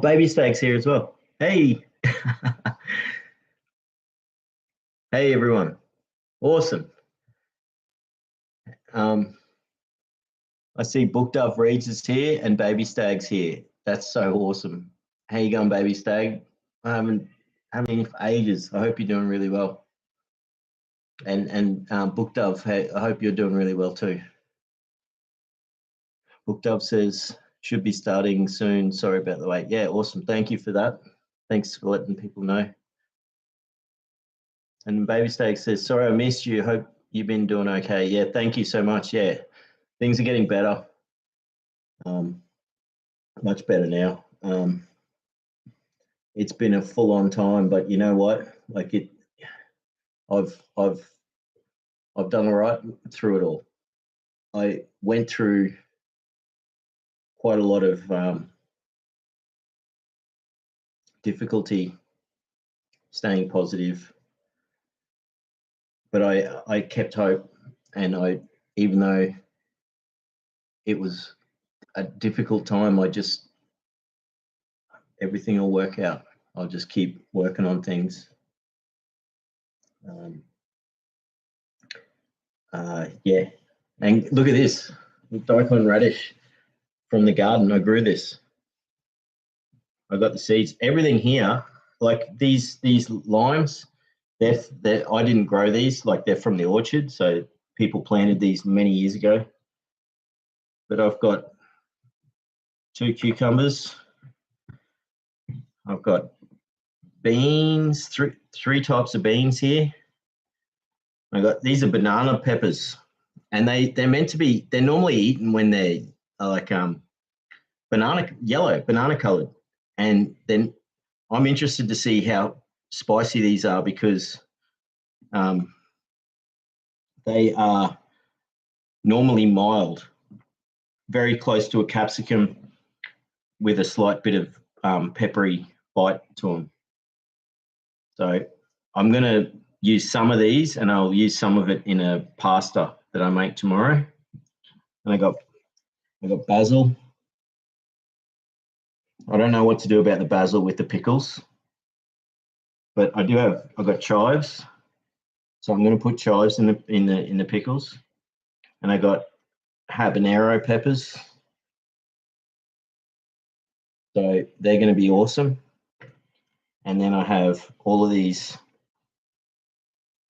Baby Steaks here as well. Hey, hey everyone. Awesome. Um, I see Book Dove Reads is here and Baby Stag's here. That's so awesome. How you going, Baby Stag? I haven't seen you for ages. I hope you're doing really well. And Book Dove, hey, I hope you're doing really well too. Book Dove says should be starting soon. Sorry about the wait. Yeah, awesome. Thank you for that. Thanks for letting people know. And Baby Steak says, sorry, I missed you. Hope you've been doing okay. Yeah, thank you so much. Yeah, things are getting better. Much better now. It's been a full-on time, but you know what? Like I've done all right through it all. I went through quite a lot of difficulty staying positive, but I kept hope, and even though it was a difficult time, everything will work out. I'll just keep working on things. Yeah, and look at this Daikon radish from the garden. I grew this. I got the seeds. Everything here, like these limes, they're I didn't grow these. Like they're from the orchard, so people planted these many years ago. But I've got 2 cucumbers. I've got beans, three types of beans here. I got these are banana peppers, and they're meant to be. They're normally eaten when they're like banana colored, and then I'm interested to see how spicy these are because they are normally mild, very close to a capsicum with a slight bit of peppery bite to them. So I'm going to use some of these, and I'll use some of it in a pasta that I make tomorrow. And I got basil. I don't know what to do about the basil with the pickles, but I've got chives, so I'm going to put chives in the pickles, and I got habanero peppers, so they're going to be awesome. And then I have all of these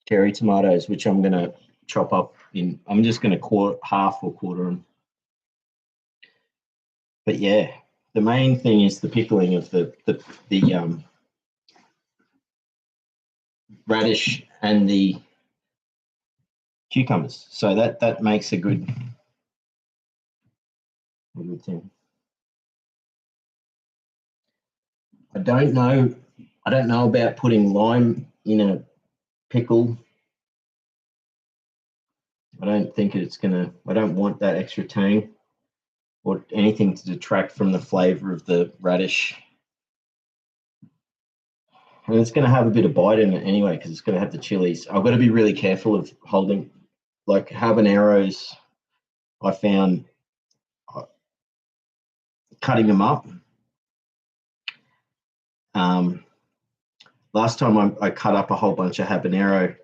cherry tomatoes, which I'm going to chop up in. I'm just going to half or quarter them. But yeah, the main thing is the pickling of the radish and the cucumbers. So that makes a good thing. I don't know about putting lime in a pickle. I don't think I don't want that extra tang or anything to detract from the flavor of the radish. And it's going to have a bit of bite in it anyway because it's going to have the chilies. I've got to be really careful of holding, like habaneros. I found cutting them up. Last time I cut up a whole bunch of habanero,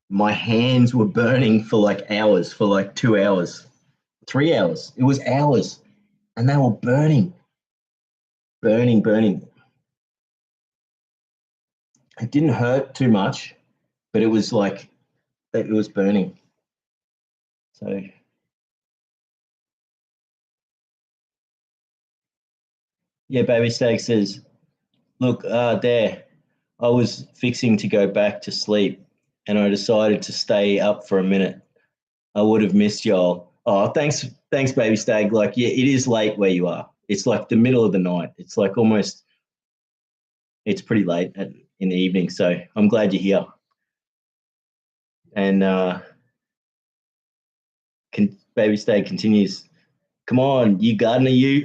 my hands were burning for like hours, for like 2 hours, 3 hours. It was hours, and they were burning. It didn't hurt too much, but it was like it was burning. So yeah, Baby Steak says, look, there, I was fixing to go back to sleep and I decided to stay up for a minute. I would have missed y'all. Oh, thanks, Baby Stag. Like, yeah, it is late where you are. It's like the middle of the night. It's like it's pretty late in the evening. So I'm glad you're here. And Baby Stag continues, come on, you gardener, you.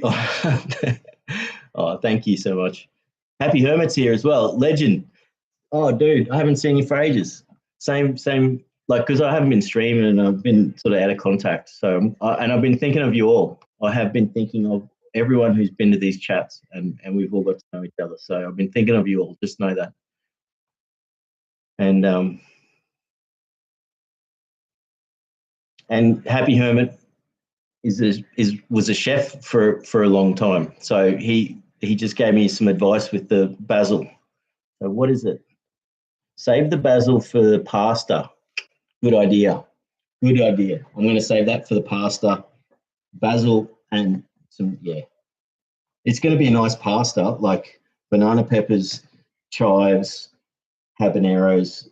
Oh, thank you so much. Happy Hermit's here as well. Legend. Oh, dude, I haven't seen you for ages. Same, like, because I haven't been streaming and I've been sort of out of contact. So, and I've been thinking of you all. I have been thinking of everyone who's been to these chats, and we've all got to know each other. So I've been thinking of you all. Just know that. And Happy Hermit was a chef for a long time. So he just gave me some advice with the basil. So what is it? Save the basil for the pasta. Good idea. Good idea. I'm going to save that for the pasta. Basil and some, yeah. It's going to be a nice pasta, like banana peppers, chives, habaneros,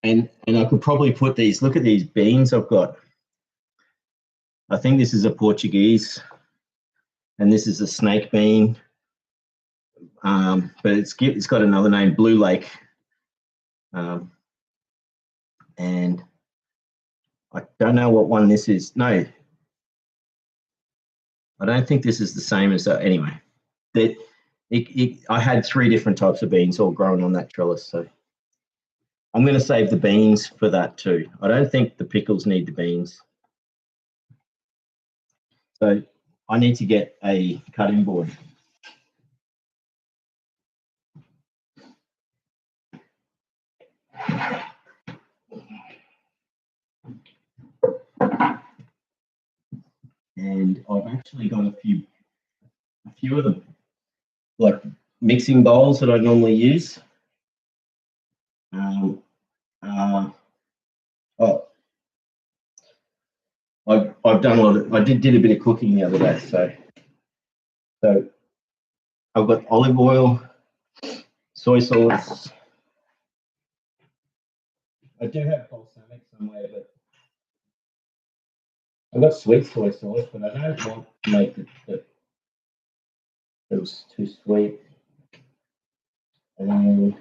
and I could probably put these. Look at these beans I've got. I think this is a Portuguese, and this is a snake bean, but it's got another name, Blue Lake, and I don't know what one this is. No, I don't think this is the same as that. Anyway, I had 3 different types of beans all growing on that trellis, so I'm going to save the beans for that too. I don't think the pickles need the beans. So I need to get a cutting board. And I've actually got a few of them, like mixing bowls that I normally use. I've done a lot of. I did a bit of cooking the other day, so I've got olive oil, soy sauce. I do have balsamic somewhere, but I've got sweet soy sauce, but I don't want to make it was too sweet. And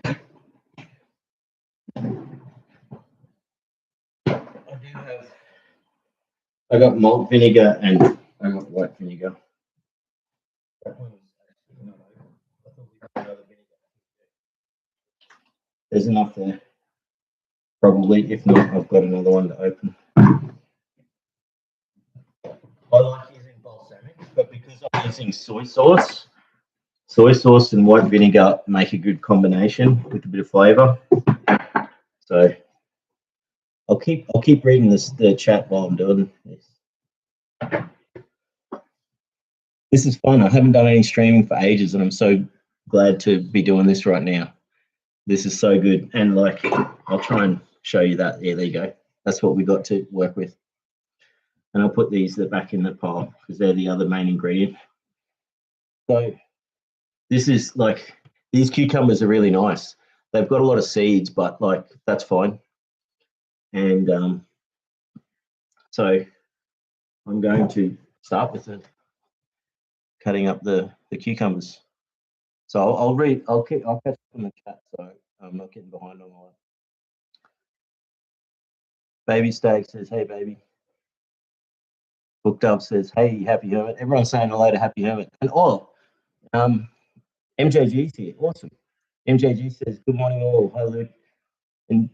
I got malt vinegar and I got white vinegar. There's enough there, probably. If not, I've got another one to open. I like using balsamic, but because I'm using soy sauce and white vinegar make a good combination with a bit of flavour. So I'll keep reading the chat while I'm doing this. This is fun. I haven't done any streaming for ages, and I'm so glad to be doing this right now. This is so good, and like I'll try and show you that. Yeah, there you go. That's what we got to work with. And I'll put these back in the pile because they're the other main ingredient. So this is like, these cucumbers are really nice. They've got a lot of seeds, but like that's fine. And so I'm going to start with cutting up the cucumbers. So I'll catch up in the chat, so I'm not getting behind on all that. Baby Steak says, hey, baby. Book Dove says, hey, Happy Hermit. Everyone's saying hello to Happy Hermit. And MJG's here. Awesome. MJG says, good morning, all. Hi, Luke. And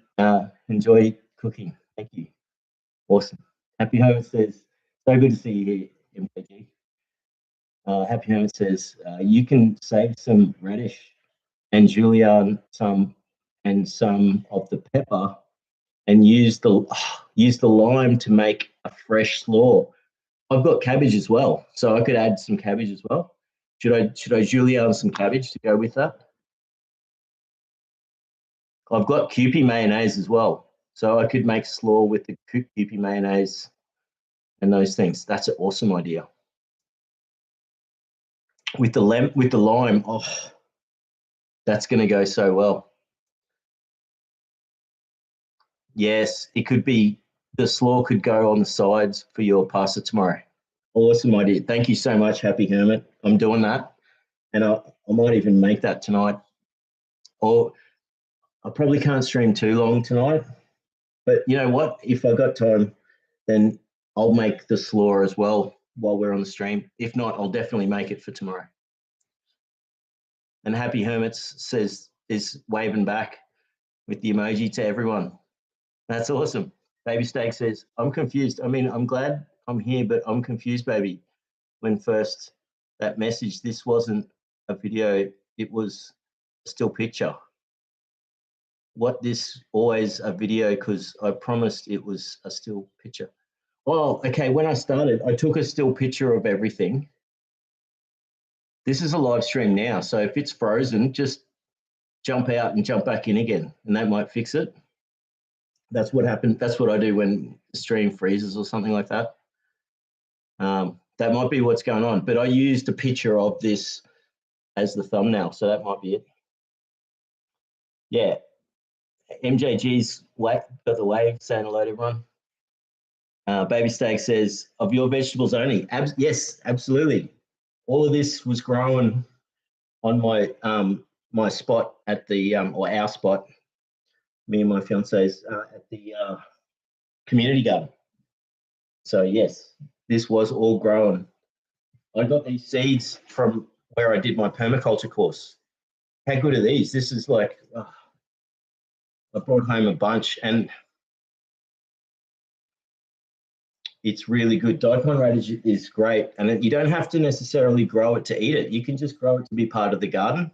enjoy cooking. Thank you. Awesome. Happy Hermit says, so good to see you here, MJG. Happy Hermit says, you can save some radish and julienne some of the pepper and use the lime to make a fresh slaw. I've got cabbage as well, so I could add some cabbage as well. Should I julienne some cabbage to go with that? I've got Kewpie mayonnaise as well, so I could make slaw with the Kewpie mayonnaise and those things. That's an awesome idea. With the lime, oh, that's going to go so well. Yes, it could be, the slaw could go on the sides for your pasta tomorrow. Awesome idea. Thank you so much, Happy Hermit. I'm doing that, and I might even make that tonight. Or I probably can't stream too long tonight, but you know what? If I got time, then I'll make the slaw as well while we're on the stream. If not, I'll definitely make it for tomorrow. And Happy Hermits is waving back with the emoji to everyone. That's awesome. Baby Steak says, I'm confused. I mean, I'm glad I'm here, but I'm confused, baby. When first that message. This wasn't a video, it was a still picture. What this always a video, because I promised it was a still picture. Well, okay, when I started, I took a still picture of everything. This is a live stream now, so if it's frozen, just jump out and jump back in again, and that might fix it. That's what happened. That's what I do when the stream freezes or something like that. That might be what's going on, but I used a picture of this as the thumbnail, so that might be it. Yeah, MJG's got the wave, saying hello to everyone. Baby Steak says, of your vegetables only. Yes, absolutely. All of this was grown on my my spot at the or our spot, me and my fiance's at the community garden. So yes, this was all grown. I got these seeds from where I did my permaculture course. How good are these? This is like, I brought home a bunch, and it's really good. Daikon radish is great, and you don't have to necessarily grow it to eat it. You can just grow it to be part of the garden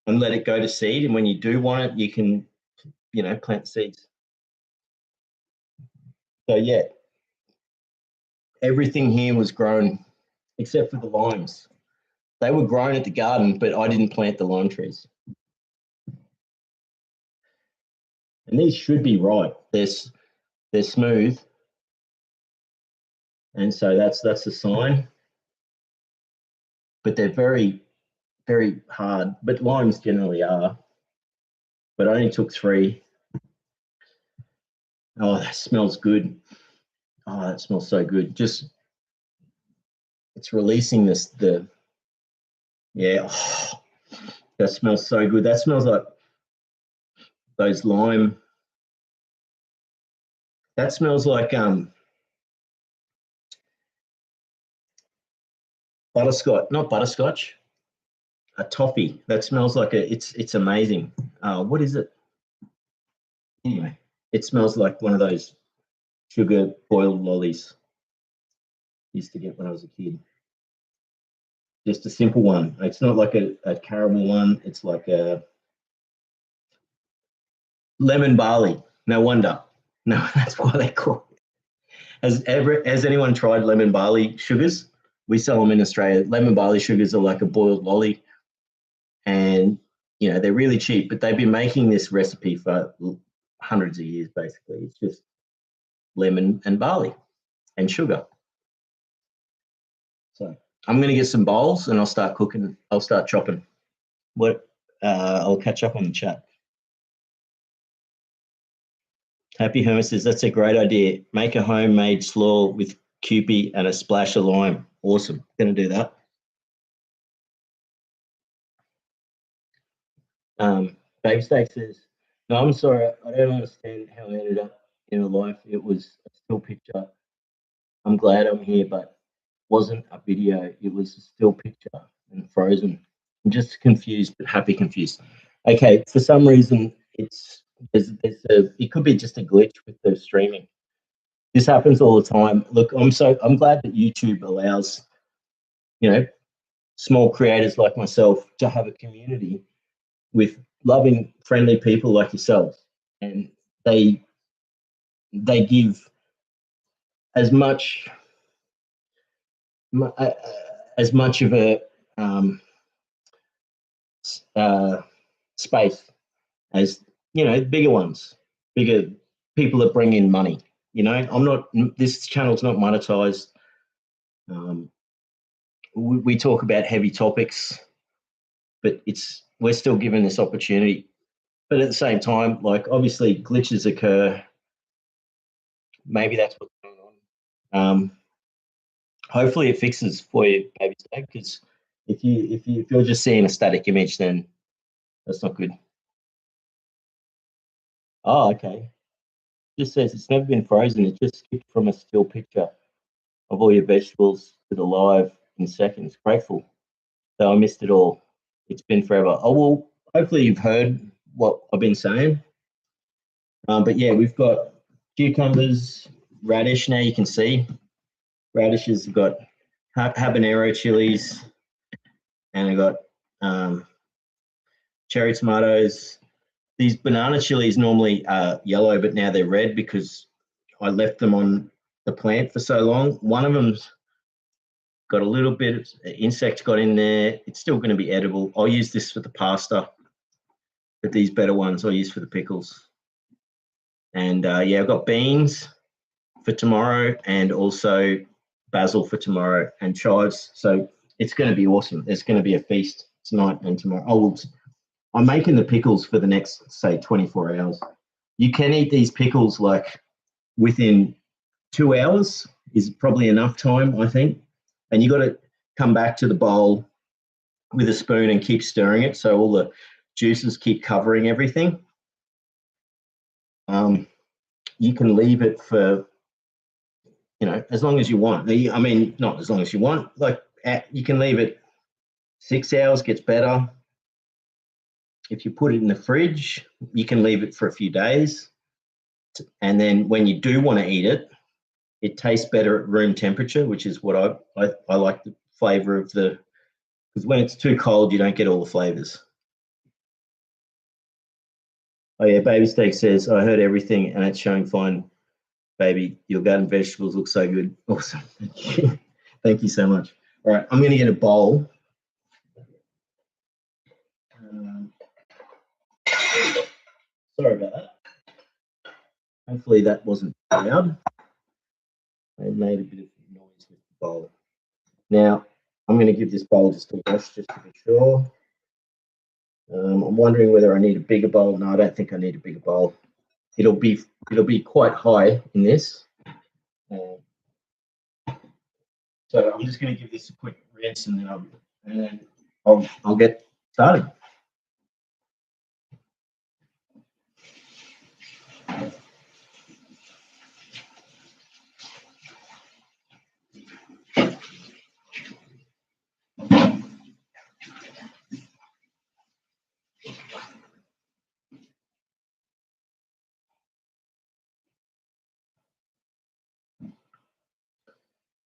and let it go to seed. And when you do want it, you can, plant seeds. So yeah, everything here was grown except for the limes. They were grown at the garden, but I didn't plant the lime trees. And these should be ripe. They're smooth. And so that's a sign. But they're very, very hard. But limes generally are. But I only took 3. Oh, that smells good. Oh, that smells so good. Just, it's releasing oh, that smells so good. That smells like those lime. That smells like butterscotch, not butterscotch, a toffee. That smells like it's amazing. What is it? Anyway, it smells like one of those sugar boiled lollies I used to get when I was a kid. Just a simple one. It's not like a caramel one. It's like a lemon barley. No wonder. No, that's why they call it. Has anyone tried lemon barley sugars? We sell them in Australia. Lemon barley sugars are like a boiled lolly, and they're really cheap. But they've been making this recipe for hundreds of years. Basically, it's just lemon and barley and sugar. So I'm going to get some bowls and I'll start cooking. I'll start chopping. I'll catch up on the chat. Happy Herma says, that's a great idea. Make a homemade slaw with Kewpie and a splash of lime. Awesome. Going to do that. Baby Steak says, no, I'm sorry. I don't understand how I ended up in a life. It was a still picture. I'm glad I'm here, but wasn't a video. It was a still picture and frozen. I'm just confused, but happy confused. Okay, for some reason, it could be just a glitch with the streaming. This happens all the time. Look, I'm glad that YouTube allows, small creators like myself to have a community with loving, friendly people like yourselves, and they give as much of a space as bigger ones, bigger people that bring in money. This channel's not monetized. We talk about heavy topics, but we're still given this opportunity. But at the same time, like, obviously glitches occur. Maybe that's what's going on. Hopefully it fixes for you, Baby Steak, because if you're just seeing a static image, then that's not good. Oh, okay. Just says it's never been frozen. It just skipped from a still picture of all your vegetables to the live in seconds. Grateful. So I missed it all. It's been forever. Oh, well, hopefully you've heard what I've been saying. But yeah, we've got cucumbers, radish. Now you can see radishes. We've got habanero chilies, and I got cherry tomatoes. These banana chilies normally are yellow, but now they're red because I left them on the plant for so long. One of them's got a little bit of insect got in there. It's still going to be edible. I'll use this for the pasta, but these better ones I'll use for the pickles. And yeah, I've got beans for tomorrow and also basil for tomorrow and chives. So it's going to be awesome. There's going to be a feast tonight and tomorrow. Oh, I'm making the pickles for the next, say, 24 hours. You can eat these pickles like within 2 hours is probably enough time, I think. And you got to come back to the bowl with a spoon and keep stirring it so all the juices keep covering everything. You can leave it for, as long as you want. I mean, not as long as you want. Like you can leave it 6 hours, gets better. If you put it in the fridge, you can leave it for a few days. And then when you do want to eat it, it tastes better at room temperature, which is what I like the flavor of because when it's too cold, you don't get all the flavors. Oh yeah, Baby Steak says, I heard everything and it's showing fine, baby. Your garden vegetables look so good. Awesome. Thank you so much. All right, I'm going to get a bowl. Sorry about that. Hopefully that wasn't loud. I made a bit of noise with the bowl. Now, I'm going to give this bowl just a wash just to be sure. I'm wondering whether I need a bigger bowl. No, I don't think I need a bigger bowl. It'll be quite high in this. So I'm just going to give this a quick rinse and then I'll get started.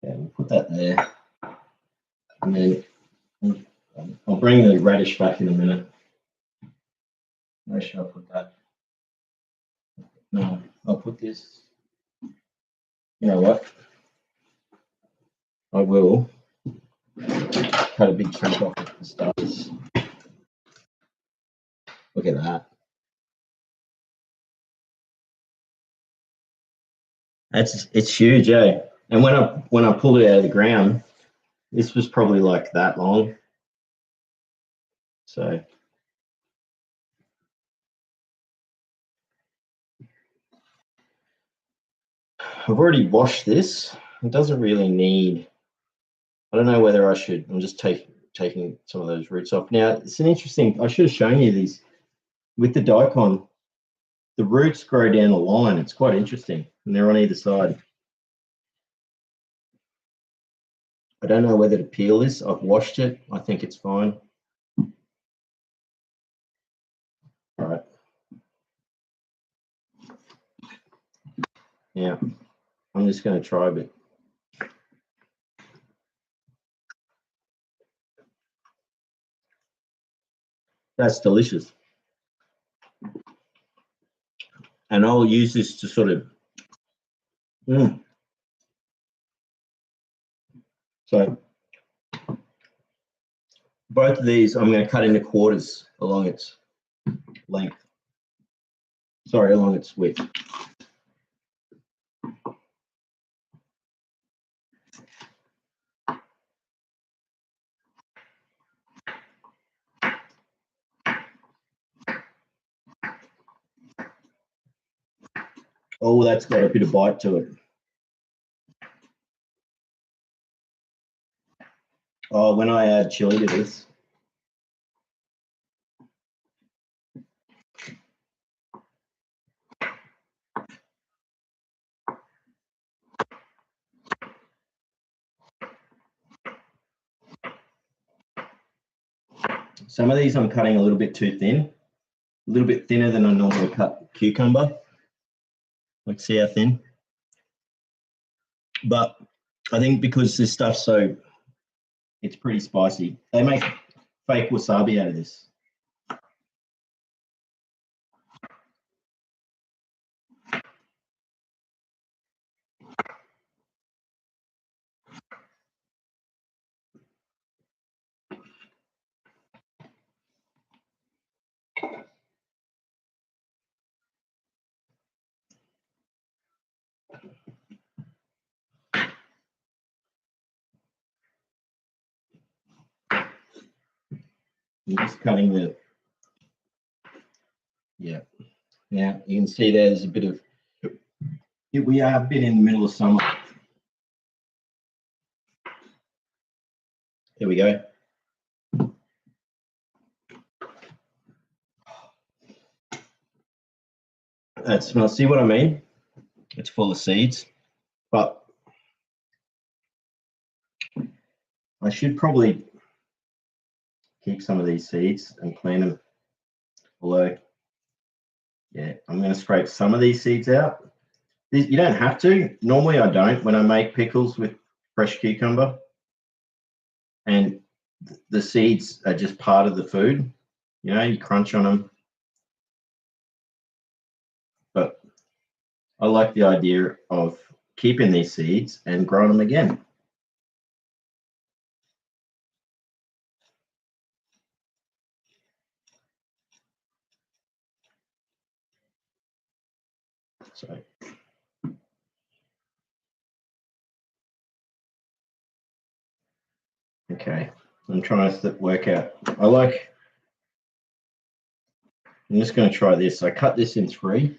Yeah, we'll put that there. And then I'll bring the radish back in a minute. Where should I put that? No, I'll put this. You know what? I will cut a big chunk off at the start. Look at that. It's huge, eh? And when I pulled it out of the ground, this was probably like that long. So I've already washed this. It doesn't really need. I don't know whether I should. I'm just taking some of those roots off. Now it's an interesting. I should have shown you these with the Daikon. The roots grow down the line. It's quite interesting, and they're on either side. I don't know whether to peel this. I've washed it. I think it's fine. All right. Yeah, I'm just going to try a bit. That's delicious. And I'll use this to sort of. So both of these I'm going to cut into quarters along its length. Sorry, along its width. Oh, that's got a bit of bite to it. Oh, when I add chili to this. Some of these I'm cutting a little bit too thin, a little bit thinner than I normally cut cucumber. Like, see how thin? But I think because this stuff's it's pretty spicy. They make fake wasabi out of this. I'm just cutting the, yeah. Now you can see there's a bit of, we are a bit in the middle of summer. There we go. That smells, see what I mean? It's full of seeds, but I should probably keep some of these seeds and clean them. Although, yeah, I'm going to scrape some of these seeds out. You don't have to. Normally I don't when I make pickles with fresh cucumber. And the seeds are just part of the food. You know, you crunch on them. But I like the idea of keeping these seeds and growing them again. So, okay, I'm trying to work out. I'm just going to try this. I cut this in 3.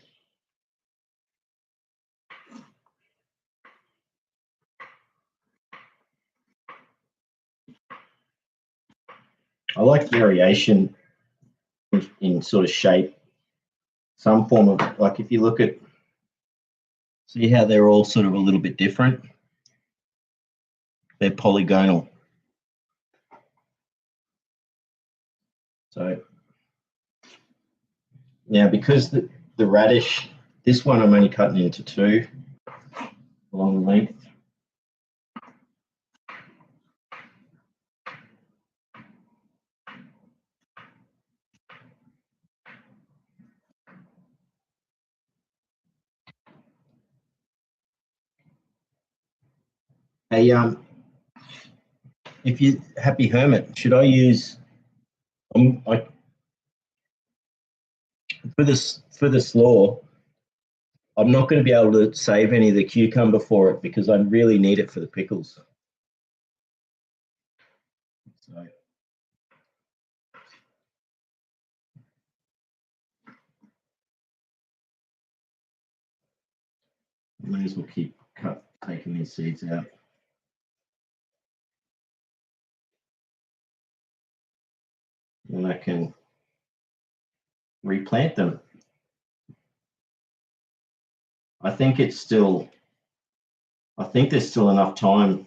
I like variation in sort of shape, some form of, like if you look at, see how they're all sort of a little bit different? They're polygonal. So now because the radish, this one I'm only cutting into 2 along the length. Hey, if you happy hermit, should I use? I for the slaw. I'm not going to be able to save any of the cucumber for it because I really need it for the pickles. So I may as well keep taking these seeds out. And I can replant them. I think there's still enough time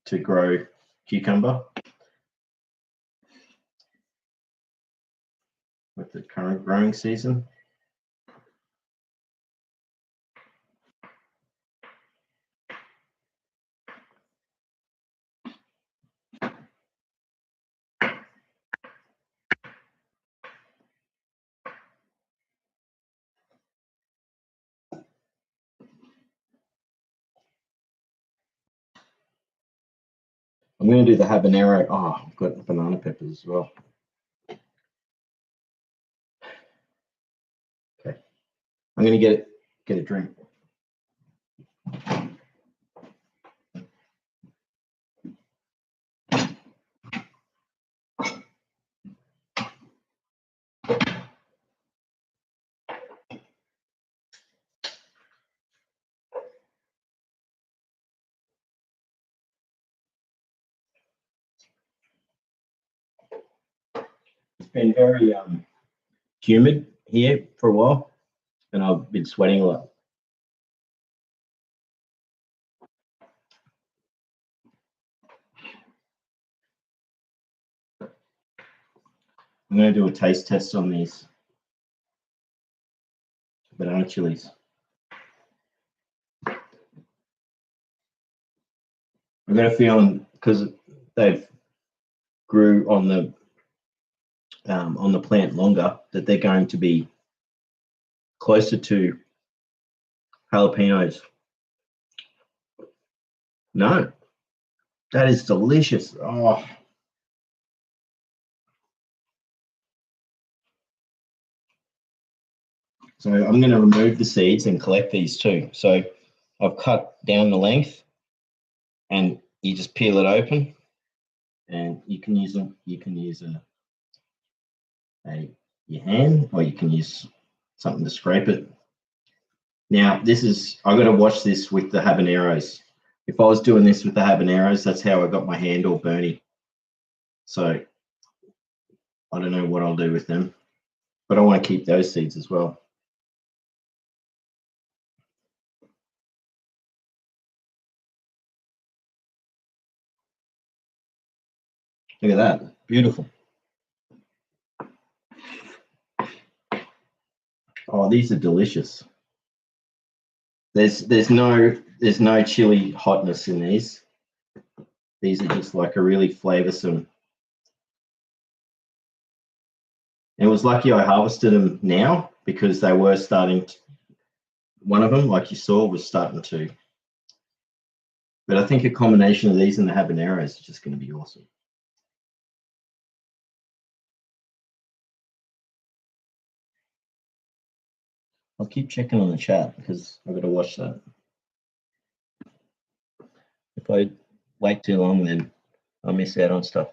to grow cucumber with the current growing season. I'm going to do the habanero. Oh, I've got banana peppers as well. Okay, I'm going to get a drink. It's been very humid here for a while, and I've been sweating a lot. I'm going to do a taste test on these banana chilies. I've got a feeling because they've grew on the on the plant longer, that they're going to be closer to jalapenos. No, that is delicious. Oh. So I'm going to remove the seeds and collect these too. So I've cut down the length, and you just peel it open, and you can use them. You can use your hand, or you can use something to scrape it. Now I've got to watch this with the habaneros. If I was doing this with the habaneros, that's how I got my hand all burny. So I don't know what I'll do with them, but I want to keep those seeds as well. Look at that, beautiful. Oh, these are delicious. There's no chili hotness in these. These are just like a really flavoursome. It was lucky I harvested them now, because they were starting to, one of them, like you saw, was starting to. But I think a combination of these and the habaneros is just going to be awesome. I'll keep checking on the chat because I've got to watch that. If I wait too long, then I'll miss out on stuff.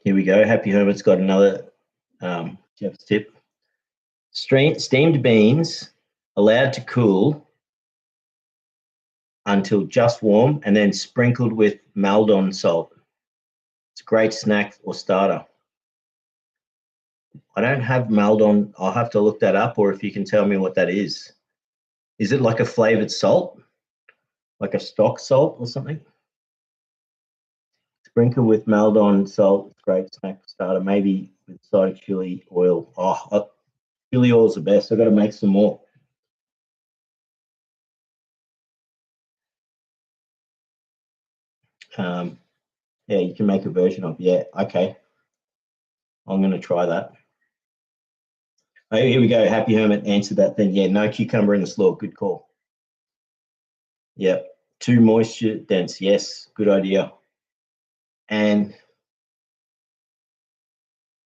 Here we go. Happy Hermit's got another chef's tip. Steamed beans allowed to cool until just warm, and then sprinkled with Maldon salt. It's a great snack or starter. I don't have Maldon. I'll have to look that up, or if you can tell me what that is. Is it like a flavored salt? Like a stock salt or something? Sprinkle with Maldon salt. It's a great snack starter. Maybe with soda chili oil. Oh, chili oil is the best. I've got to make some more. Yeah, you can make a version of. Yeah, okay. I'm going to try that. Oh, here we go. Happy Hermit answered that thing. Yeah, no cucumber in the slaw. Good call. Yep. Too moisture dense. Yes, good idea. And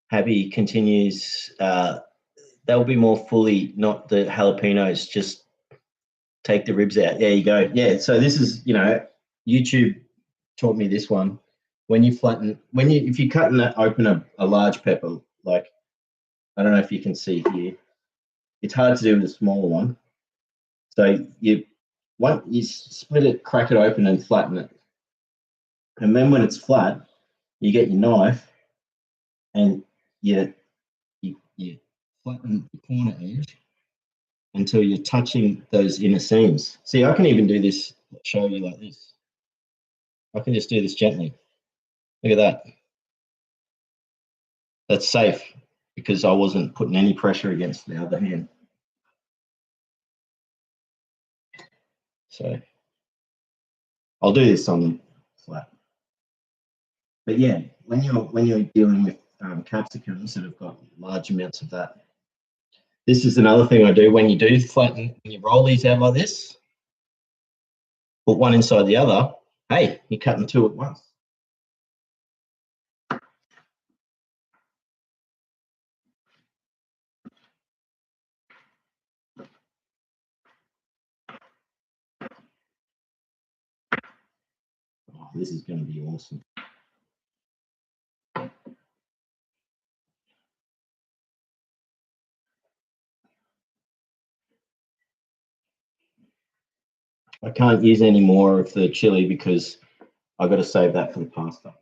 Happy continues, they'll be more fully, not the jalapenos, just take the ribs out. There you go. Yeah, so this is, YouTube taught me this one. When you flatten, if you cut and open a large pepper, like, I don't know if you can see here, it's hard to do with a smaller one. So you split it, crack it open and flatten it. And then when it's flat, you get your knife and you flatten the corner edge until you're touching those inner seams. See, I can even do this, show you like this. I can just do this gently. Look at that. That's safe because I wasn't putting any pressure against the other hand. So I'll do this on the flat. But yeah, when you're dealing with capsicums that have got large amounts of that, this is another thing I do when you do flatten, when you roll these out like this, put one inside the other, hey, you're cutting two at once. Oh, this is going to be awesome. I can't use any more of the chili because I've got to save that for the pasta.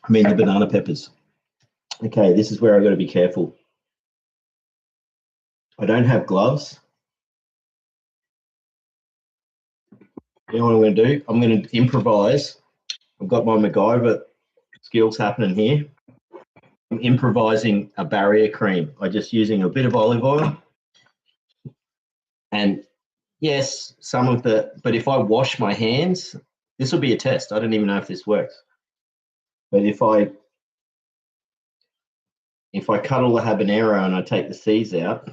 I mean, the banana peppers. Okay, this is where I've got to be careful. I don't have gloves. You know what I'm going to do? I'm going to improvise. I've got my MacGyver skills happening here. I'm improvising a barrier cream by just using a bit of olive oil and, yes, some of the, but if I wash my hands, this will be a test. I don't even know if this works. But if I cut all the habanero and I take the seeds out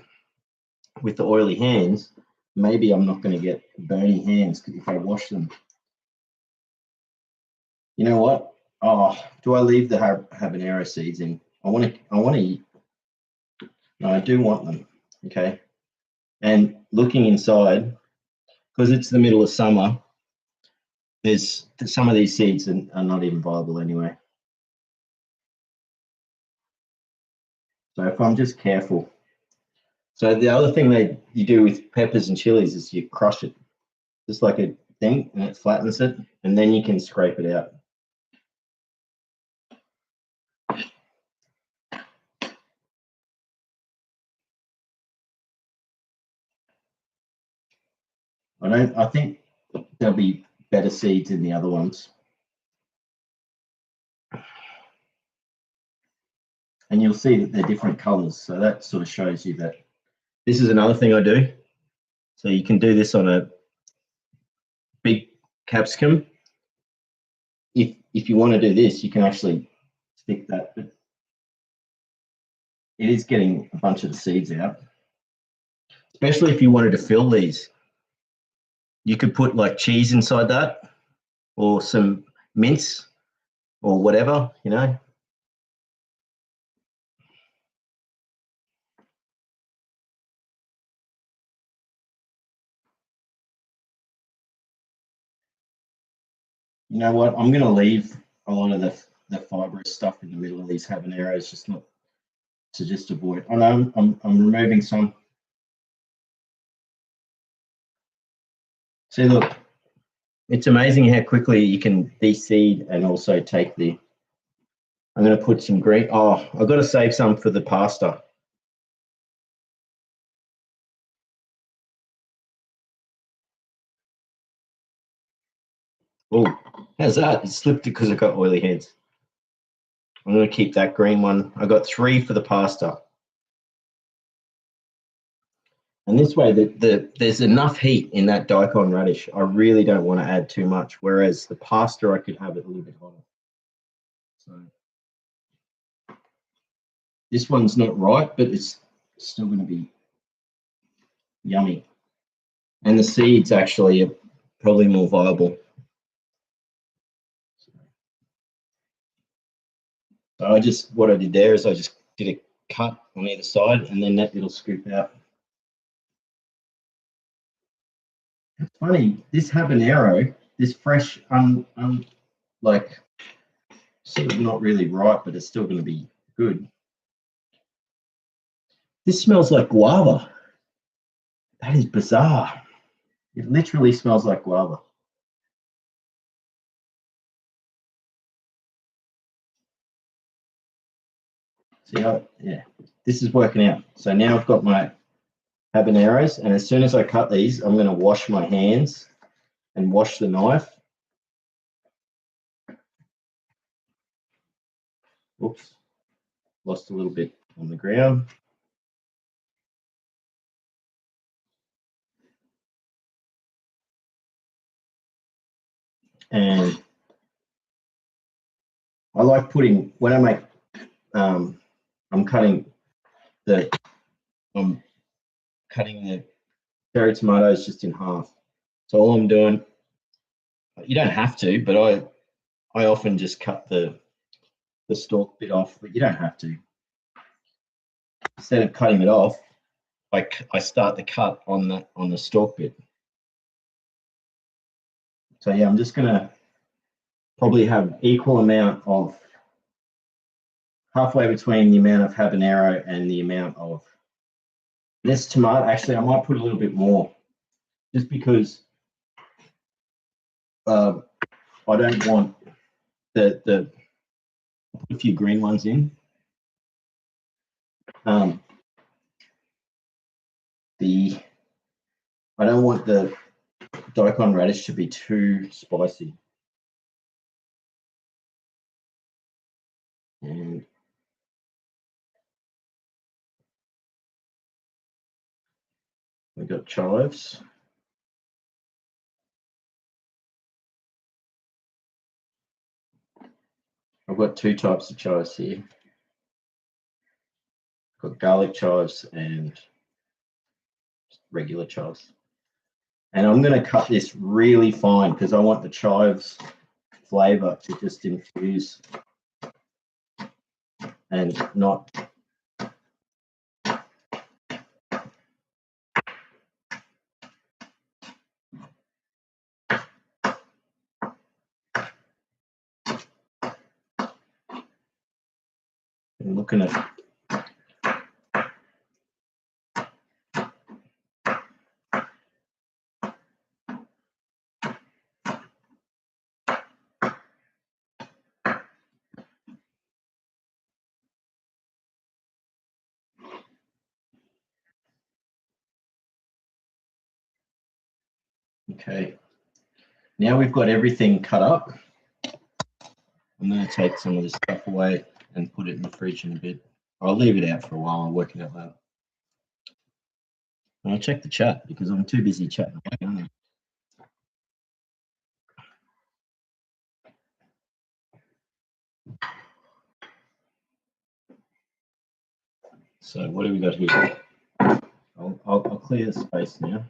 with the oily hands, maybe I'm not going to get burny hands if I wash them. You know what? Oh, do I leave the habanero seeds in? I want to eat. No, I do want them. Okay. And looking inside, because it's the middle of summer, there's some of these seeds are not even viable anyway. So if I'm just careful. So the other thing you do with peppers and chilies is you crush it, just like a thing, and it flattens it, and then you can scrape it out. I think there'll be better seeds in the other ones. And you'll see that they're different colors. So that sort of shows you that this is another thing I do. So you can do this on a big capsicum. If you want to do this, you can actually stick that. But it is getting a bunch of the seeds out, especially if you wanted to fill these. You could put like cheese inside that, or some mince, or whatever, you know. You know what? I'm going to leave a lot of the fibrous stuff in the middle of these habaneros, just not to just avoid. I know I'm removing some. See, look, it's amazing how quickly you can de-seed and also take the. I'm going to put some green. Oh, I've got to save some for the pasta. Oh, how's that? It slipped because I got oily hands. I'm going to keep that green one. I got 3 for the pasta. And this way, there's enough heat in that daikon radish. I really don't want to add too much, whereas the pasta, I could have it a little bit hotter. So this one's not right, but it's still going to be yummy. And the seeds actually are probably more viable. So what I did there is I just did a cut on either side, and then that it'll scoop out. It's funny, this habanero, this fresh, like sort of not really ripe, but it's still going to be good. This smells like guava. That is bizarre. It literally smells like guava. See how, yeah, this is working out. So now I've got my habaneros, and as soon as I cut these, I'm going to wash my hands and wash the knife. Oops, lost a little bit on the ground. And I like putting, when I make, I'm cutting the cherry tomatoes just in half. So all I'm doing, you don't have to, but I often just cut the stalk bit off, but you don't have to. Instead of cutting it off, I start the cut on the stalk bit. So yeah, I'm just gonna probably have equal amount of, halfway between the amount of habanero and the amount of this tomato. Actually, I might put a little bit more, just because I don't want the put a few green ones in. I don't want the daikon radish to be too spicy. And we got chives. I've got two types of chives here. I've got garlic chives and regular chives. And I'm going to cut this really fine because I want the chives flavour to just infuse and not. I'm looking at. Okay, now we've got everything cut up. I'm going to take some of this stuff away and put it in the fridge in a bit. I'll leave it out for a while. I'll work it out later. And I'll check the chat because I'm too busy chatting away. So what do we got here? I'll clear the space now.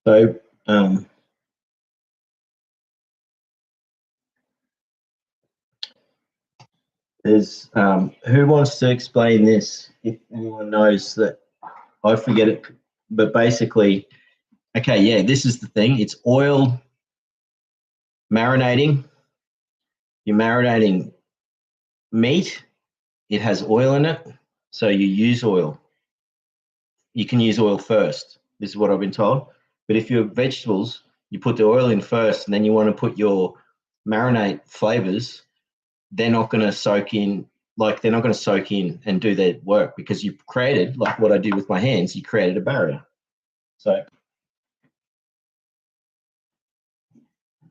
So there's who wants to explain this? If anyone knows that, I forget it. But basically, okay, yeah, this is the thing. It's oil marinating. You're marinating meat. It has oil in it, so you use oil. You can use oil first. This is what I've been told. But if you're vegetables, you put the oil in first, and then you want to put your marinate flavors. They're not going to soak in, like they're not going to soak in and do their work because you've created, like what I did with my hands, you created a barrier. So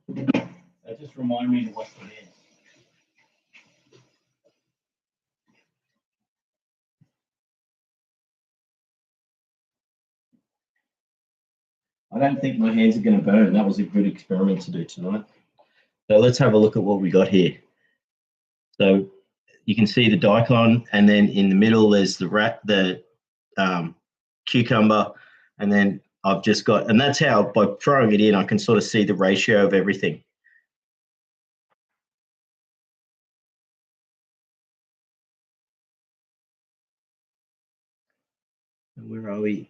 that just reminded me to wash my hands. I don't think my hands are going to burn. That was a good experiment to do tonight. So let's have a look at what we got here. So you can see the daikon, and then in the middle there's the cucumber, and then I've just got, and that's how by throwing it in I can sort of see the ratio of everything. Where are we?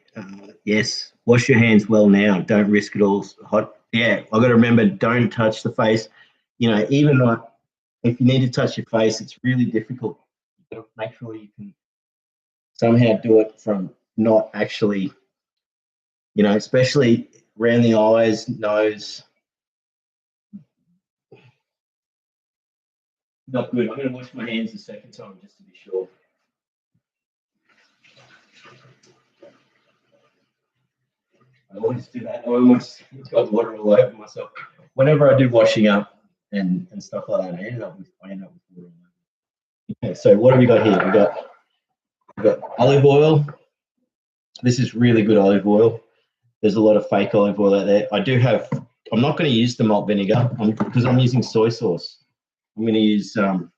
Yes, wash your hands well now. Don't risk it all hot. Yeah, I've got to remember, don't touch the face. You know, even like if you need to touch your face, it's really difficult. You've got to make sure you can somehow do it from not actually, you know, especially around the eyes, nose. Not good. I'm going to wash my hands a second time just to be sure. I always do that. I almost got water all over myself. Whenever I do washing up and stuff like that, I end up with water all over. Okay, so what have we got here? We've got olive oil. This is really good olive oil. There's a lot of fake olive oil out there. I do have. I'm not going to use the malt vinegar because I'm using soy sauce. I'm going to use some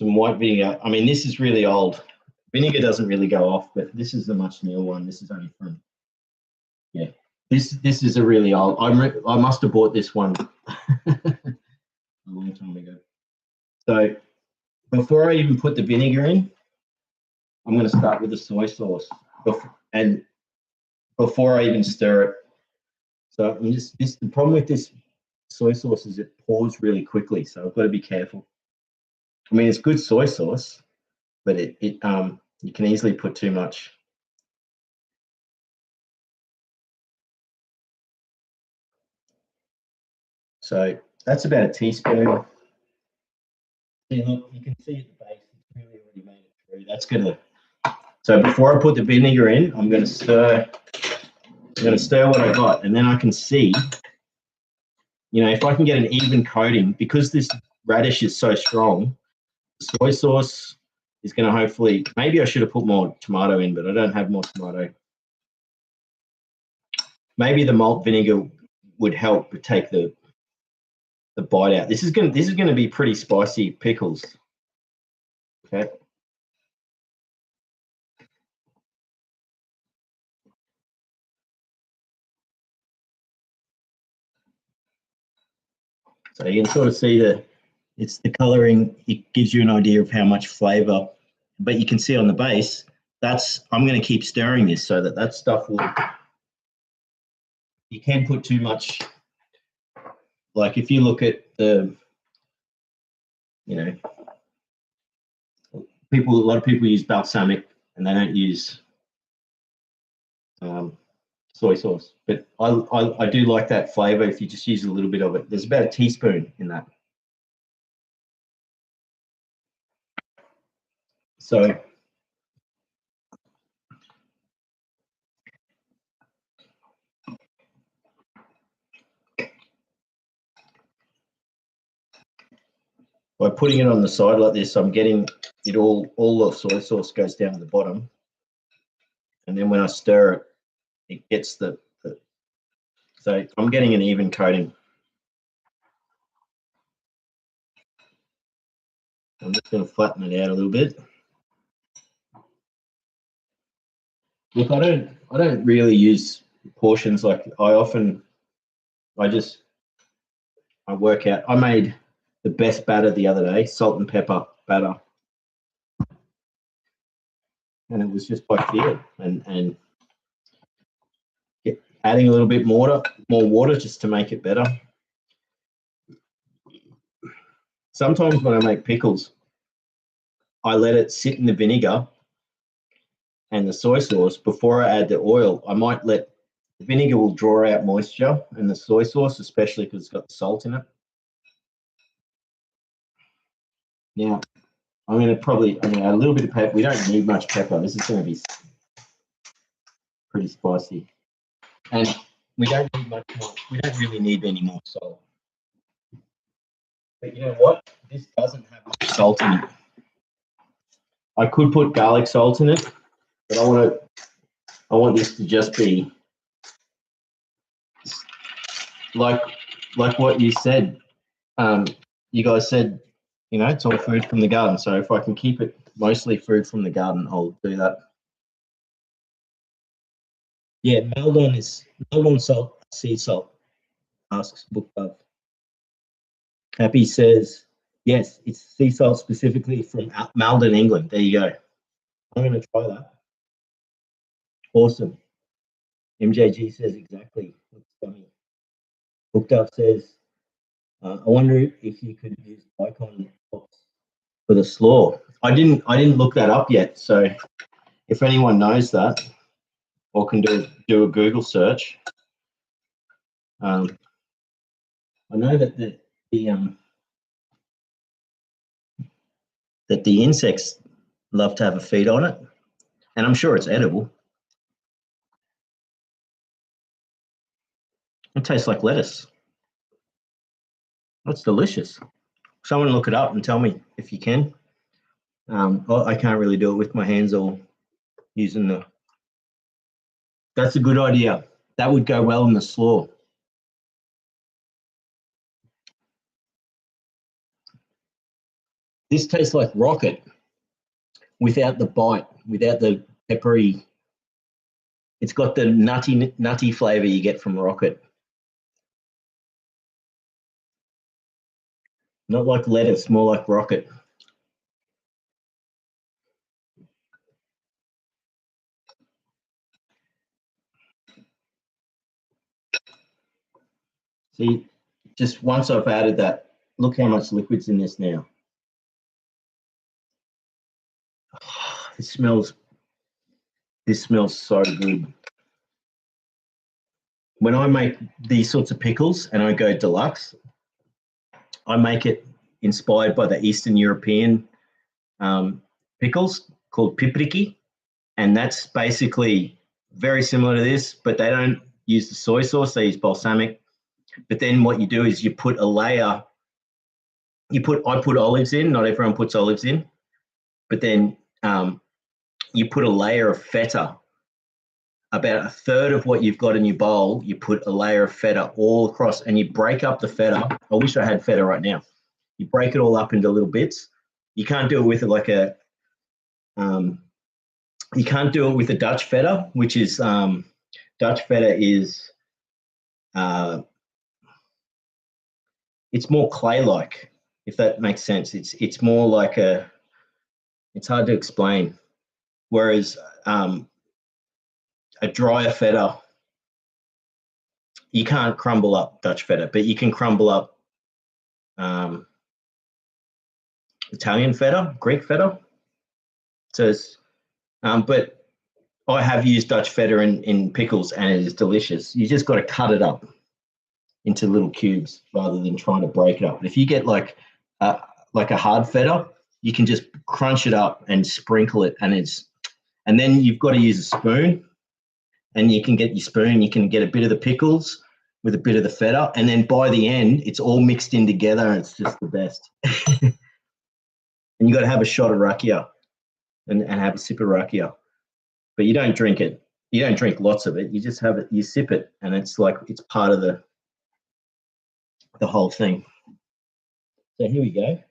white vinegar. I mean, this is really old. Vinegar doesn't really go off, but this is the much newer one. This is only from, yeah. This is a really old. I must have bought this one a long time ago. So before I even put the vinegar in, I'm going to start with the soy sauce, and before I even stir it. So I'm just the problem with this soy sauce is it pours really quickly, so I've got to be careful. I mean, it's good soy sauce, but it you can easily put too much. So that's about a teaspoon. See, look, you can see at the base, it's really already made it through. That's gonna. So before I put the vinegar in, I'm going to stir. I'm going to stir what I got, and then I can see. You know, if I can get an even coating, because this radish is so strong, the soy sauce is going to hopefully. Maybe I should have put more tomato in, but I don't have more tomato. Maybe the malt vinegar would help take the the bite out. This is gonna be pretty spicy pickles. Okay. So you can sort of see it's the colouring. It gives you an idea of how much flavour, but you can see on the base, I'm going to keep stirring this so that stuff will, you can put too much, like if you look at a lot of people use balsamic and they don't use soy sauce, but I do like that flavour if you just use a little bit of it. There's about a teaspoon in that. So by putting it on the side like this, I'm getting it all the soy sauce goes down to the bottom. And then when I stir it, it gets so I'm getting an even coating. I'm just going to flatten it out a little bit. Look, I don't really use portions. Like I work out. I made the best batter the other day, salt and pepper batter, and it was just by feel and adding a little bit more water just to make it better. Sometimes when I make pickles, I let it sit in the vinegar and the soy sauce before I add the oil. I might let the vinegar will draw out moisture, and the soy sauce, especially because it's got salt in it. Now, I'm going to add a little bit of pepper. We don't need much pepper. This is going to be pretty spicy. And we don't need much more. We don't really need any more salt. But you know what? This doesn't have much salt in it. I could put garlic salt in it, but I want this to just be like what you said. You guys said, it's all food from the garden. So if I can keep it mostly food from the garden, I'll do that. Yeah, Maldon salt, sea salt, asks Book Buff. Happy says, yes, it's sea salt specifically from Maldon, England. There you go. I'm going to try that. Awesome. MJG says exactly. Looks funny. Book Buff says, I wonder if you could use Daikon for the slaw. I didn't look that up yet. So if anyone knows that or can do a Google search, I know that the insects love to have a feed on it, and I'm sure it's edible. It tastes like lettuce. That's delicious. Someone look it up and tell me if you can. I can't really do it with my hands or using the. That's a good idea. That would go well in the slaw. This tastes like rocket without the bite, without the peppery. It's got the nutty flavor you get from rocket. Not like lettuce, more like rocket. See, just once I've added that, look how much liquid's in this now. This smells so good. When I make these sorts of pickles and I go deluxe, I make it inspired by the Eastern European pickles called pipriki, and that's basically very similar to this, but they don't use the soy sauce, they use balsamic. But then what you do is you put a layer, I put olives in, not everyone puts olives in, but then you put a layer of feta about a third of what you've got in your bowl, you put a layer of feta all across, and you break up the feta. I wish I had feta right now. You break it all up into little bits. You can't do it with like a, you can't do it with a Dutch feta, which is, Dutch feta is, it's more clay-like, if that makes sense. It's more like a, it's hard to explain. Whereas a drier feta, you can't crumble up Dutch feta, but you can crumble up Italian feta, Greek feta. So, but I have used Dutch feta in pickles, and it is delicious. You just got to cut it up into little cubes rather than trying to break it up. But if you get like a hard feta, you can just crunch it up and sprinkle it, and then you've got to use a spoon, and you can get your spoon. You can get a bit of the pickles with a bit of the feta, and then by the end, it's all mixed in together, and it's just the best. And you got to have a shot of rakia and have a sip of rakia, but you don't drink it. You don't drink lots of it. You just have it. You sip it, and it's like it's part of the whole thing. So here we go.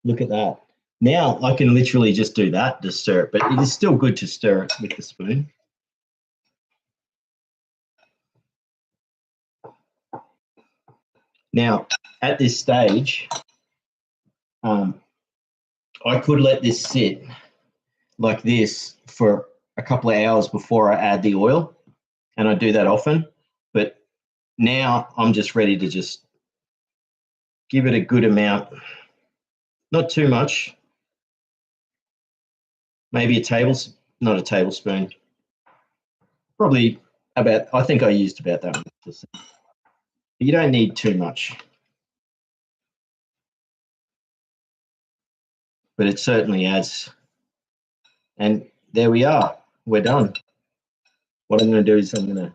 Look at that. Now I can literally just do that to stir it, but it is still good to stir it with the spoon. Now, at this stage, I could let this sit like this for a couple of hours before I add the oil, and I do that often. But now I'm just ready to just give it a good amount, not too much, maybe not a tablespoon, probably about, I think I used about that much. But you don't need too much. But it certainly adds. And there we are. We're done. What I'm going to do is I'm going to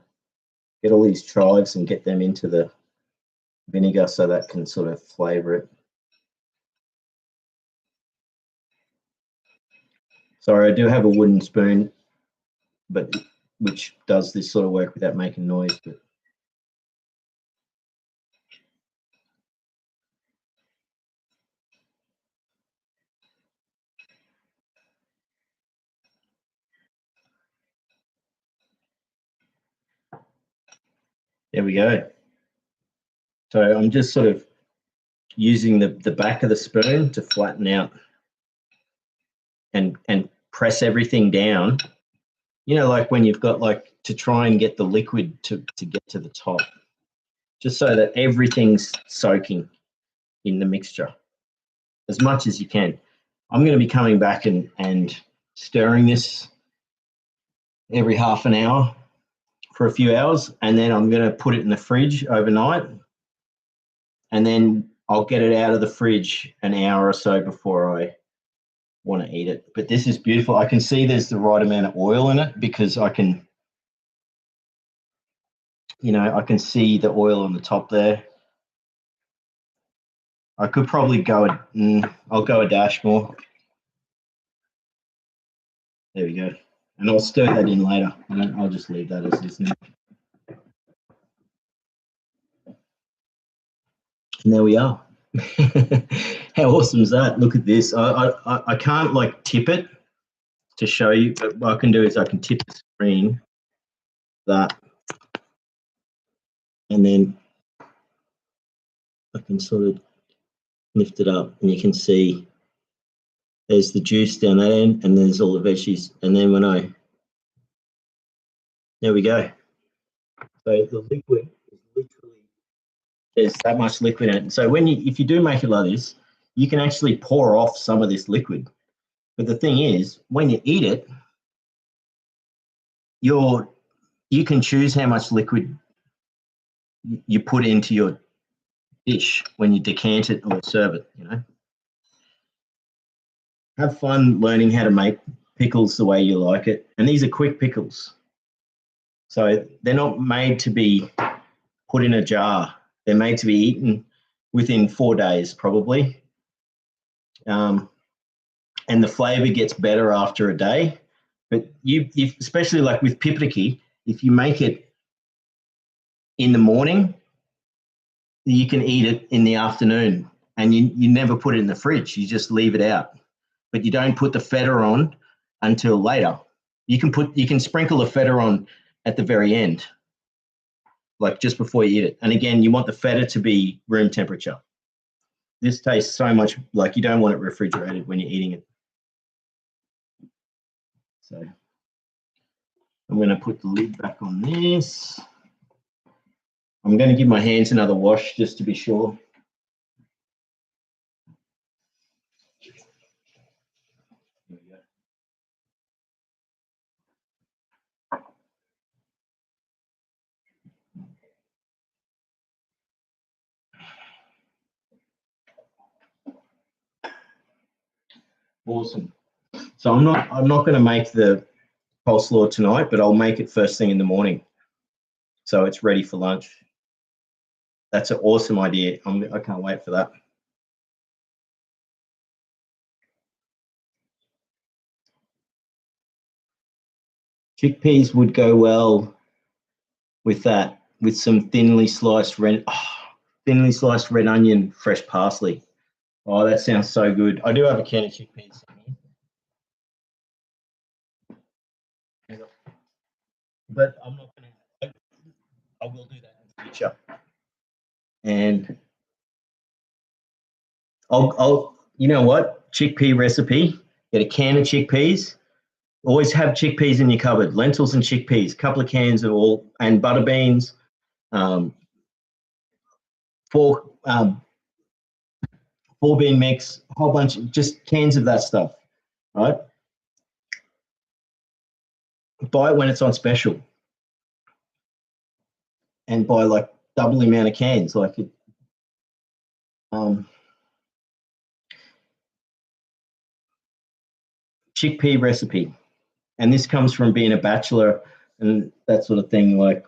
get all these chives and get them into the vinegar so that can sort of flavour it. Sorry, I do have a wooden spoon, but which does this sort of work without making noise. But there we go. So I'm just sort of using the back of the spoon to flatten out and press everything down. You know, like when you've got like to try and get the liquid to get to the top, just so that everything's soaking in the mixture as much as you can. I'm going to be coming back and stirring this every half an hour for a few hours, and then I'm going to put it in the fridge overnight, and then I'll get it out of the fridge an hour or so before I want to eat it. But this is beautiful. I can see there's the right amount of oil in it because I can, you know, I can see the oil on the top there. I could probably go, I'll go a dash more. There we go. And I'll stir that in later. I'll just leave that as is now. And there we are. How awesome is that? Look at this. I can't like tip it to show you, but what I can do is I can tip the screen that, and then I can sort of lift it up, and you can see there's the juice down that end, and there's all the veggies. And then when there we go. So the liquid is literally, there's that much liquid in it. So if you do make it like this, you can actually pour off some of this liquid. But the thing is, when you eat it, you can choose how much liquid you put into your dish when you decant it or serve it, you know. Have fun learning how to make pickles the way you like it. And these are quick pickles. So they're not made to be put in a jar. They're made to be eaten within 4 days, probably. And the flavour gets better after a day. But you especially like with pipitaki, if you make it in the morning, you can eat it in the afternoon, and you never put it in the fridge. You just leave it out, but you don't put the feta on until later. You can sprinkle the feta on at the very end, like just before you eat it. And again, you want the feta to be room temperature. This tastes so much like you don't want it refrigerated when you're eating it. So I'm going to put the lid back on this. I'm going to give my hands another wash just to be sure. There we go. Awesome. So I'm not going to make the coleslaw tonight, but I'll make it first thing in the morning, so it's ready for lunch. That's an awesome idea. I can't wait for that. Chickpeas would go well with that, with some thinly sliced red onion, fresh parsley. Oh, that sounds so good. I do have a can of chickpeas. But I'm not going to. I will do that in the future. And you know what? Chickpea recipe. Get a can of chickpeas. Always have chickpeas in your cupboard. Lentils and chickpeas. A couple of cans of all, and butter beans. Four bean mix. A whole bunch of just cans of that stuff. Right. Buy it when it's on special. And buy like double the amount of cans. Like it. Chickpea recipe. And this comes from being a bachelor and that sort of thing, like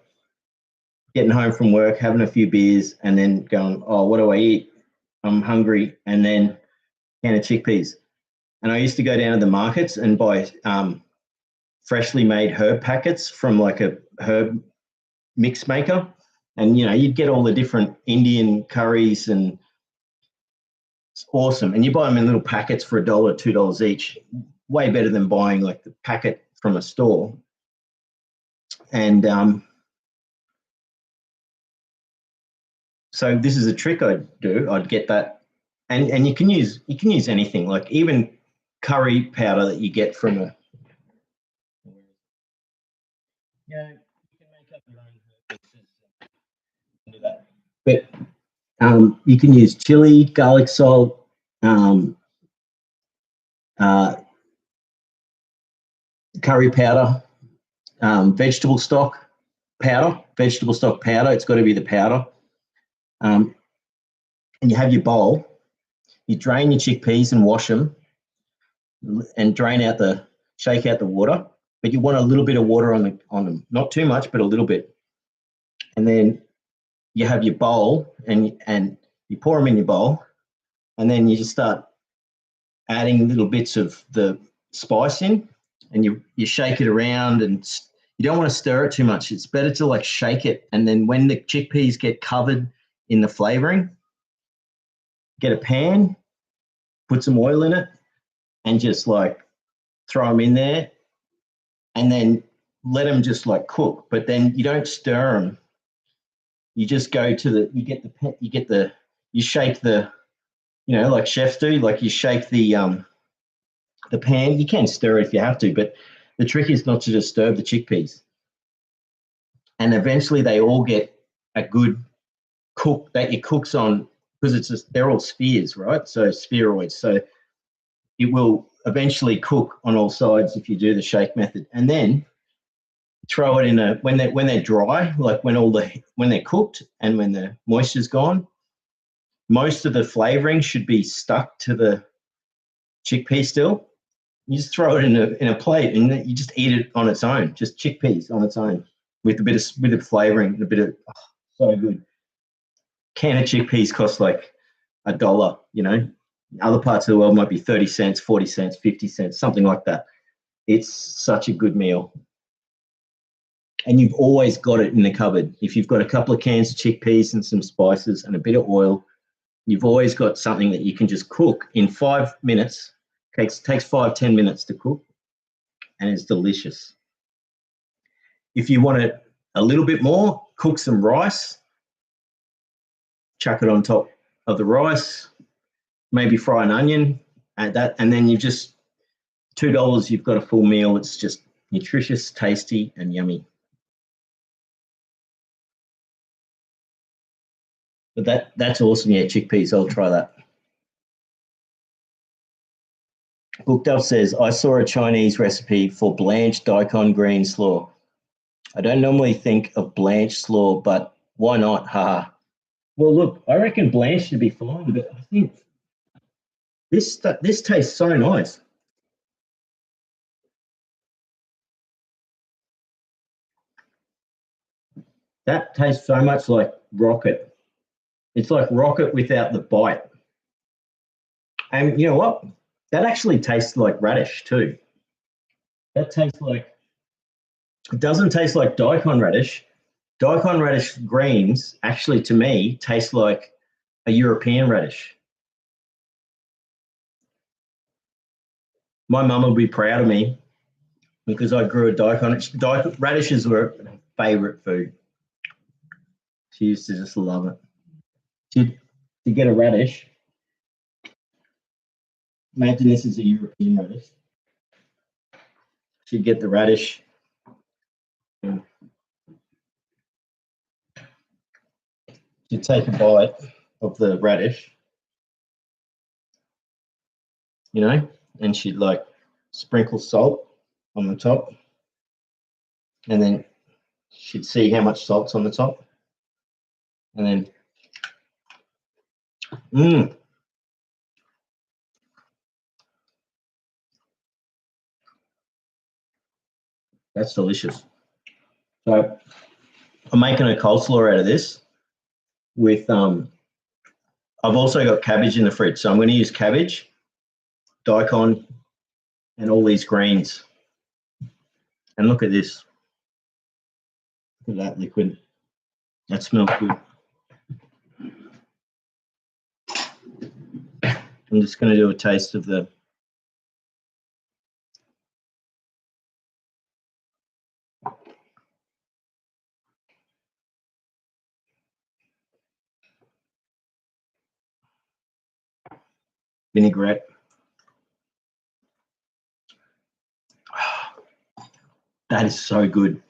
getting home from work, having a few beers, and then going, oh, what do I eat? I'm hungry, and then can of chickpeas. And I used to go down to the markets and buy freshly made herb packets from like a herb mix maker. And, you'd get all the different Indian curries, and it's awesome. And you buy them in little packets for $1, $2 each. Way better than buying like the packet from a store. And so this is a trick I'd do. I'd get that, and you can use anything, like even curry powder that you get from a. Yeah, you can make up your own mixes and do that. But you can use chili, garlic salt, curry powder, vegetable stock powder. It's got to be the powder. And you have your bowl. You drain your chickpeas and wash them, and shake out the water. But you want a little bit of water on them, not too much, but a little bit. And then you have your bowl, and you pour them in your bowl, and then you just start adding little bits of the spice in, and you shake it around, and you don't want to stir it too much. It's better to like shake it, and then when the chickpeas get covered in the flavoring, get a pan, put some oil in it, and just like throw them in there, and then let them just like cook. But then you don't stir them. You just go to you shake the, like chefs do, like you shake the pan. You can stir it if you have to, but the trick is not to disturb the chickpeas. And eventually they all get a good cook that it cooks on, because they're all spheres, right? So spheroids. So it will eventually cook on all sides if you do the shake method. And then throw it in when they're dry, like when they're cooked and when the moisture's gone, most of the flavoring should be stuck to the chickpea still. You just throw it in a plate, and you just eat it on its own, just chickpeas on its own, with a bit of flavoring and a bit of so good. Can of chickpeas costs like $1. Other parts of the world might be 30 cents, 40 cents, 50 cents, something like that. It's such a good meal. And you've always got it in the cupboard. If you've got a couple of cans of chickpeas and some spices and a bit of oil, you've always got something that you can just cook in 5 minutes. Takes 5-10 minutes to cook, and it's delicious. If you want it a little bit more, cook some rice, chuck it on top of the rice, maybe fry an onion, add that, and then you've just $2, you've got a full meal. It's just nutritious, tasty, and yummy. But that's awesome. Yeah, chickpeas. I'll try that. Book Dove says, I saw a Chinese recipe for blanched daikon green slaw. I don't normally think of blanched slaw, but why not? Haha. Well, look, I reckon blanched should be fine, but I think this tastes so nice. That tastes so much like rocket. It's like rocket without the bite. And you know what? That actually tastes like radish too. That tastes like, it doesn't taste like daikon radish. Daikon radish greens actually, to me, taste like a European radish. My mum would be proud of me because I grew a daikon. Radishes were her favourite food. She used to just love it. To get a radish, imagine this is a European radish. She'd get the radish. She'd take a bite of the radish, you know, and she'd like sprinkle salt on the top, and then she'd see how much salt's on the top, and then, that's delicious. So I'm making a coleslaw out of this with, I've also got cabbage in the fridge, so I'm going to use cabbage, daikon, and all these greens. And look at this. Look at that liquid. That smells good. I'm just going to do a taste of the vinaigrette. That is so good.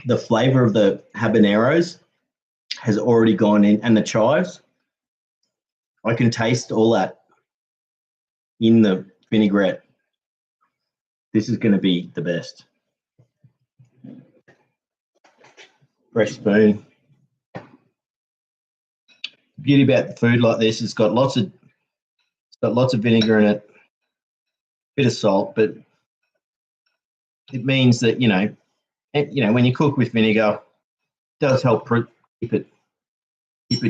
The flavor of the habaneros has already gone in, and the chives. I can taste all that in the vinaigrette. This is going to be the best. Fresh spoon. The beauty about the food like this, it's got lots of vinegar in it, bit of salt, but it means that, you know, when you cook with vinegar, it does help keep it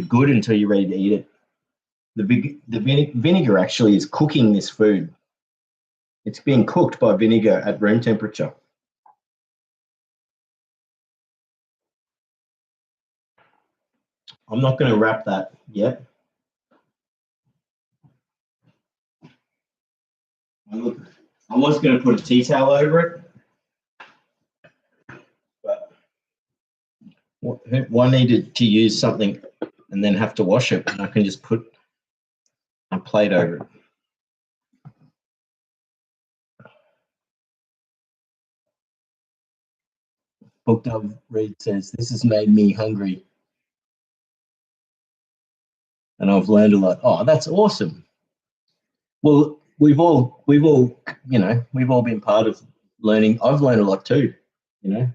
good until you're ready to eat it. The vinegar actually is cooking this food. It's being cooked by vinegar at room temperature. I'm not going to wrap that yet. I was going to put a tea towel over it, but I needed to use something and then have to wash it, and I can just put a plate over it. Book Dove Reed says, this has made me hungry. And I've learned a lot. Oh, that's awesome. Well, we've all, you know, we've all been part of learning. I've learned a lot too, you know.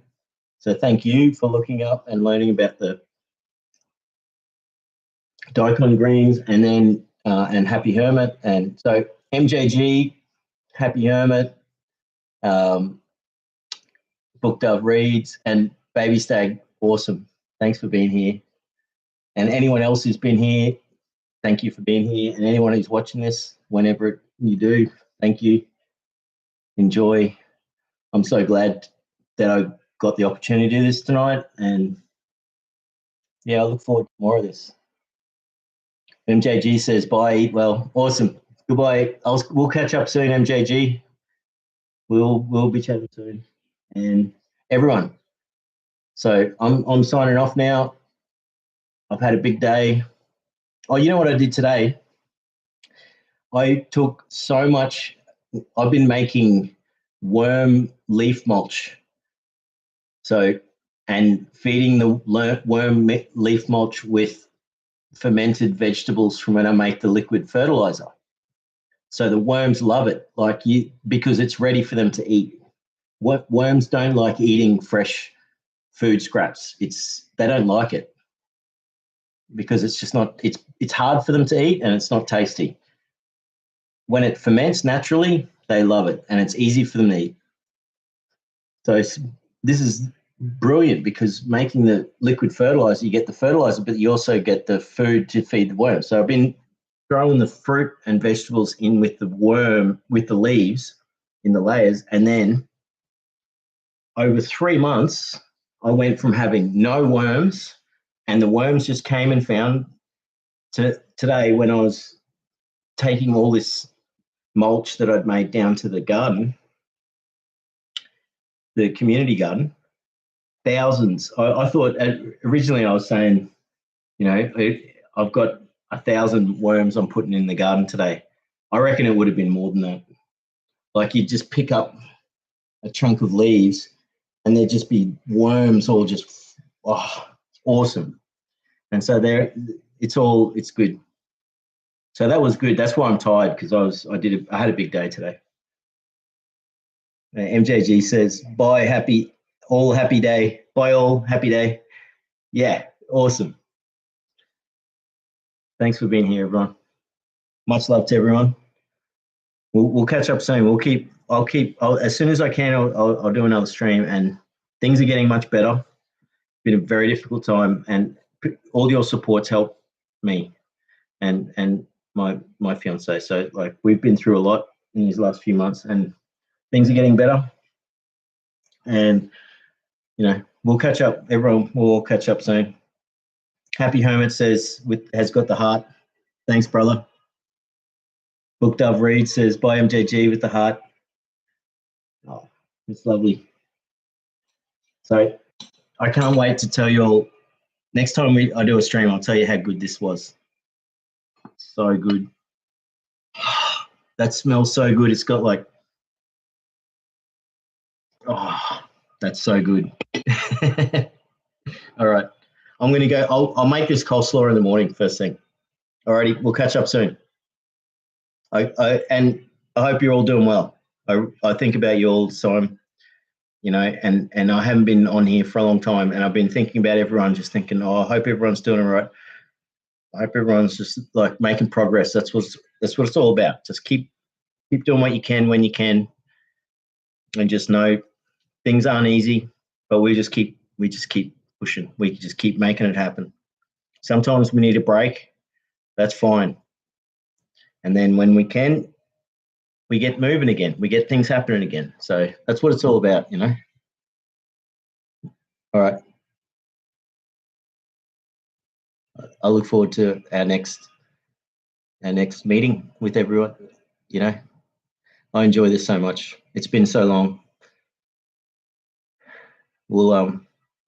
So thank you for looking up and learning about the daikon greens, and then and Happy Hermit. And so MJG, Happy Hermit, Book Dove Reads, and Baby Stag. Awesome. Thanks for being here. And anyone else who's been here, thank you for being here. And anyone who's watching this, whenever you do, thank you. enjoy. I'm so glad that I got the opportunity to do this tonight, and yeah, I look forward to more of this. MJG says bye, eat well. Awesome. Goodbye. We'll catch up soon, MJG. We'll be chatting soon. And everyone. So I'm signing off now. I've had a big day. Oh, you know what I did today? I took so much. I've been making worm leaf mulch. So, and feeding the worm leaf mulch with fermented vegetables from when I make the liquid fertilizer. So the worms love it, because it's ready for them to eat. What worms don't like eating fresh food scraps. They don't like it because it's just not. It's hard for them to eat and it's not tasty. When it ferments naturally, they love it and it's easy for them to eat. So this is brilliant because making the liquid fertilizer, you get the fertilizer, but you also get the food to feed the worms. So I've been throwing the fruit and vegetables in with the leaves in the layers. And then over 3 months, I went from having no worms and the worms just came and found to today when I was taking all this mulch that I'd made down to the garden, the community garden, thousands. I thought originally I was saying, I've got 1,000 worms I'm putting in the garden today. I reckon it would have been more than that. Like you just pick up a chunk of leaves and there'd just be worms all just, awesome. And so it's good. So that was good. That's why I'm tired because I had a big day today. MJG says, bye, happy day. Bye all, happy day. Yeah, awesome. Thanks for being here, everyone. Much love to everyone. We'll catch up soon. I'll as soon as I can, I'll do another stream, and things are getting much better. It's been a very difficult time, and all your support's helped me and my fiance. So we've been through a lot in these last few months, and things are getting better. And we'll catch up, everyone. We'll all catch up soon. Happy Hermit says has got the heart. Thanks, brother. Book Dove Reed says bye MJG with the heart. Oh, it's lovely. So I can't wait to tell you all. Next time I do a stream, I'll tell you how good this was. So good. That smells so good. It's got that's so good. All right. I'm going to go. I'll make this coleslaw in the morning first thing. Alrighty. We'll catch up soon. And I hope you're all doing well. I think about you all the time, and I haven't been on here for a long time, and I've been thinking about everyone, just thinking, I hope everyone's doing all right. I hope everyone's just making progress. That's what it's all about. Just keep doing what you can when you can, and just know things aren't easy, but we just keep pushing. We just keep making it happen. Sometimes we need a break. That's fine. And then when we can, we get moving again. We get things happening again. So that's what it's all about, All right. I look forward to our next meeting with everyone. I enjoy this so much. It's been so long. We'll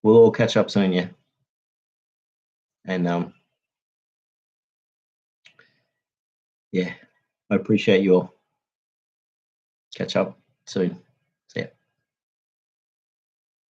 all catch up soon, yeah. And yeah, I appreciate you all. Catch up soon.